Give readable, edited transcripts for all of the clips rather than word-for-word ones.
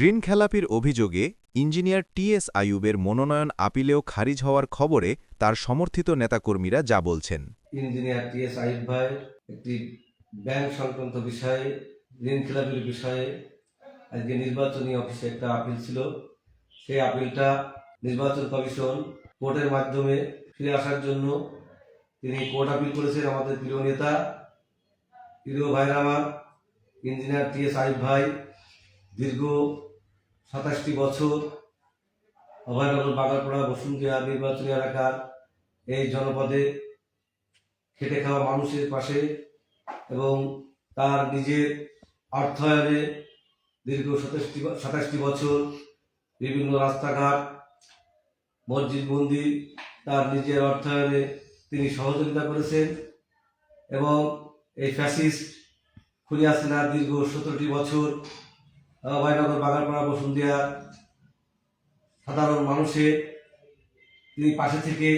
ঋণ খেলাপির অভিযোগে engineer T S আইয়ুবের মনোনয়ন আপিলেও খারিজ হওয়ার খবরে তার সমর্থিত নেতাকর্মীরা যা বলছেন। ইঞ্জিনিয়ার টিএস আইয়ুব ভাই একটি ব্যাংক সংক্রান্ত বিষয়ে, ঋণ খেলাপির বিষয়ে আজকে নির্বাচনী অফিসে একটা আপিল ছিল। সেই আপিলটা নির্বাচন কমিশন কোর্টের মাধ্যমে ফিরে আসার জন্য তিনি কোর্ট আপিল করেছেন। আমাদের প্রিয় নেতা, প্রিয় ভাইরা আমার, ইঞ্জিনিয়ার টিএস আইয়ুব ভাই দীর্ঘ 27টি বছর অভয়নগর, বাগারপাড়া, বসুন্ধিয়া নির্বাচনী এলাকার এই জনপদে খেটে খাওয়া মানুষের পাশে এবং তার নিজের অর্থায়নে দীর্ঘ 27টি বছর বিভিন্ন রাস্তাঘাট, মসজিদ, মন্দির তার নিজের অর্থায়নে তিনি সহযোগিতা করেছেন এবং এই ফ্যাসিস্ট খুনি হাসিনার দীর্ঘ 17টি বছর অভয়নগর, বাগারপাড়া, বসুন্ধিয়া সাধারণ মানুষের তিনি পাশে থেকে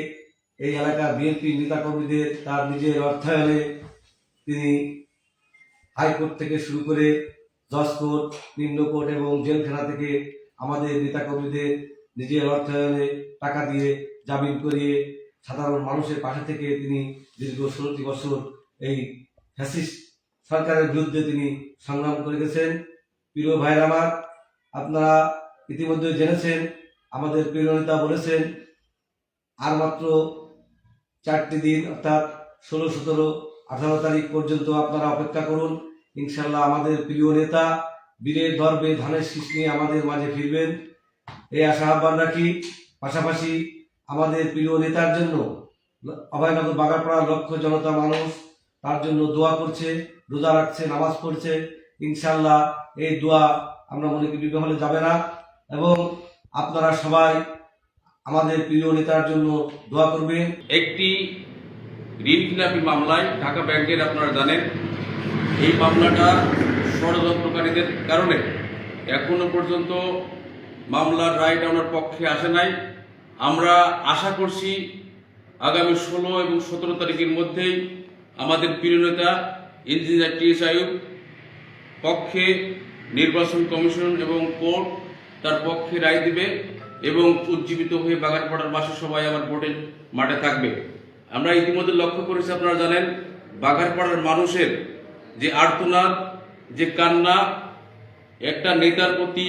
এই এলাকার বিএনপি নেতাকর্মীদের তার নিজের অর্থায়নে তিনি হাইকোর্ট থেকে শুরু করে জজ কোর্ট, নিম্ন কোর্ট এবং জেলখানা থেকে আমাদের নেতাকর্মীদের নিজের অর্থায়নে টাকা দিয়ে জামিন করিয়ে সাধারণ মানুষের পাশে থেকে তিনি দীর্ঘ 16টি বছর এই ফ্যাসিস্ট সরকারের বিরুদ্ধে তিনি সংগ্রাম করে গেছেন। প্রিয় ভাইরা আমার, আপনারা ইতিমধ্যে জেনেছেন আমাদের প্রিয় নেতা বলেছেন আর মাত্র 4টি দিন, অর্থাৎ 16, 17, 18 তারিখ পর্যন্ত আপনারা অপেক্ষা করুন। ইনশাল্লাহ আমাদের প্রিয় নেতা বীরের দর্বে ধানের শীষ নিয়ে আমাদের মাঝে ফিরবেন, এই আশা আহ্বান রাখি। পাশাপাশি আমাদের প্রিয় নেতার জন্য অভয়নগর, বাগারপাড়ার লক্ষ জনতা মানুষ তার জন্য দোয়া করছে, রোজা রাখছে, নামাজ পড়ছে। ইনশাল্লাহ এই দোয়া আমরা মনে করি বিফলে যাবে না এবং আপনারা সবাই আমাদের প্রিয় নেতার জন্য দোয়া করবেন। একটি ঋণ খেলাপি মামলায় ঢাকা ব্যাংকের, আপনারা জানেন, এই মামলাটা ষড়যন্ত্রকারীদের কারণে এখনো পর্যন্ত মামলার রায় ওনার পক্ষে আসে নাই। আমরা আশা করছি আগামী 16 এবং 17 তারিখের মধ্যেই আমাদের প্রিয় নেতা ইঞ্জিনিয়ার টিএস আইয়ুব পক্ষে নির্বাচন কমিশন এবং কোর্ট তার পক্ষে রায় দিবে এবং উজ্জীবিত হয়ে বাগারপাড়ার বাসী সবাই আবার ভোটের মাঠে থাকবে। আমরা ইতিমধ্যে লক্ষ্য করেছি, আপনারা জানেন, বাগারপাড়ার মানুষের যে আর্তনাদ, যে কান্না, একটা নেতার প্রতি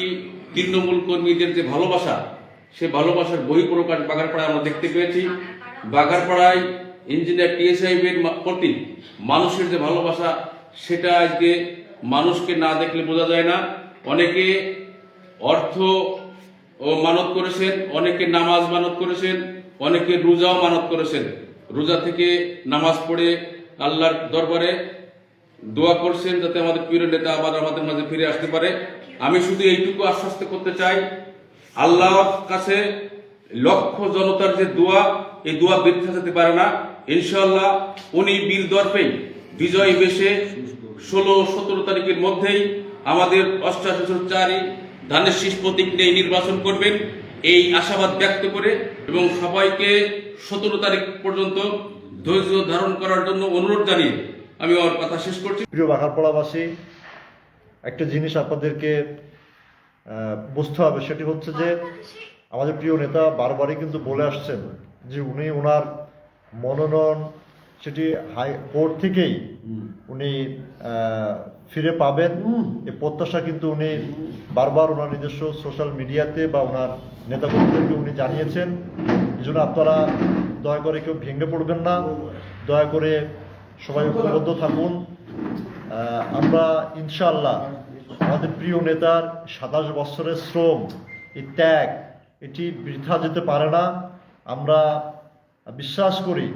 তৃণমূল কর্মীদের যে ভালোবাসা, সে ভালোবাসার বহিঃপ্রকাশ বাগারপাড়ায় আমরা দেখতে পেয়েছি। বাগারপাড়ায় ইঞ্জিনিয়ার টিএস আইয়ুবের প্রতি মানুষের যে ভালোবাসা, সেটা আজকে মানুষকে না দেখলে বোঝা যায় না। অনেকে অর্থ ও মানত করেছেন, অনেকে নামাজ মানত করেছেন, অনেকে রোজাও মানত করেছেন। রোজা থেকে নামাজ পড়ে আল্লাহর দরবারে দোয়া করছেন যাতে আমাদের প্রিয় নেতা আবার আমাদের মাঝে ফিরে আসতে পারে। আমি শুধু এইটুকু আশ্বস্ত করতে চাই, আল্লাহর কাছে লক্ষ জনতার যে দোয়া, এই দোয়া বৃথা যেতে পারে না। ইনশাআল্লাহ উনি বীর দর্পেই বিজয় বেশে 16, 17 তারিখের মধ্যেই আমাদের 88 ধানের শীষ প্রতীক নিয়ে নির্বাচন করবেন, এই আশাবাদ ব্যক্ত করে এবং সবাইকে 17 তারিখ পর্যন্ত ধৈর্য ধারণ করার জন্য অনুরোধ জানিয়ে আমি আমার কথা শেষ করছি। প্রিয় বাগারপাড়াবাসী, একটা জিনিস আপনাদেরকে বুঝতে হবে, সেটি হচ্ছে যে আমাদের প্রিয় নেতা বারবারই কিন্তু বলে আসছেন যে উনি ওনার মনোনয়ন সেটি হাইকোর্ট থেকেই উনি ফিরে পাবেন। এই প্রত্যাশা কিন্তু উনি বারবার ওনার নিজস্ব সোশ্যাল মিডিয়াতে বা ওনার নেতাকর্মীদেরকে উনি জানিয়েছেন। এই জন্য আপনারা দয়া করে কেউ ভেঙে পড়বেন না, দয়া করে সবাই ঐক্যবদ্ধ থাকুন। আমরা ইনশাআল্লাহ আমাদের প্রিয় নেতার 27 বছরের শ্রম, এই ত্যাগ, এটি বৃথা যেতে পারে না। আমরা বিশ্বাস করি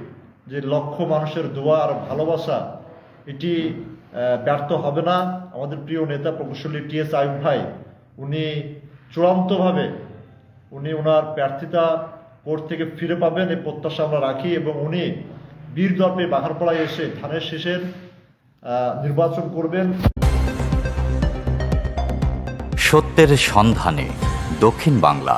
যে লক্ষ মানুষের দোয়া আর ভালোবাসা এটি ব্যর্থ হবে না। আমাদের প্রিয় নেতা প্রকৌশলী টিএস আইয়ুব ভাই উনি চূড়ান্তভাবে উনি ওনার প্রার্থিতা কোর্ট থেকে ফিরে পাবেন, এই প্রত্যাশা আমরা রাখি এবং উনি বীর দর্পে বাগারপাড়ায় এসে ধানের শীষের নির্বাচন করবেন। সত্যের সন্ধানে দক্ষিণ বাংলা।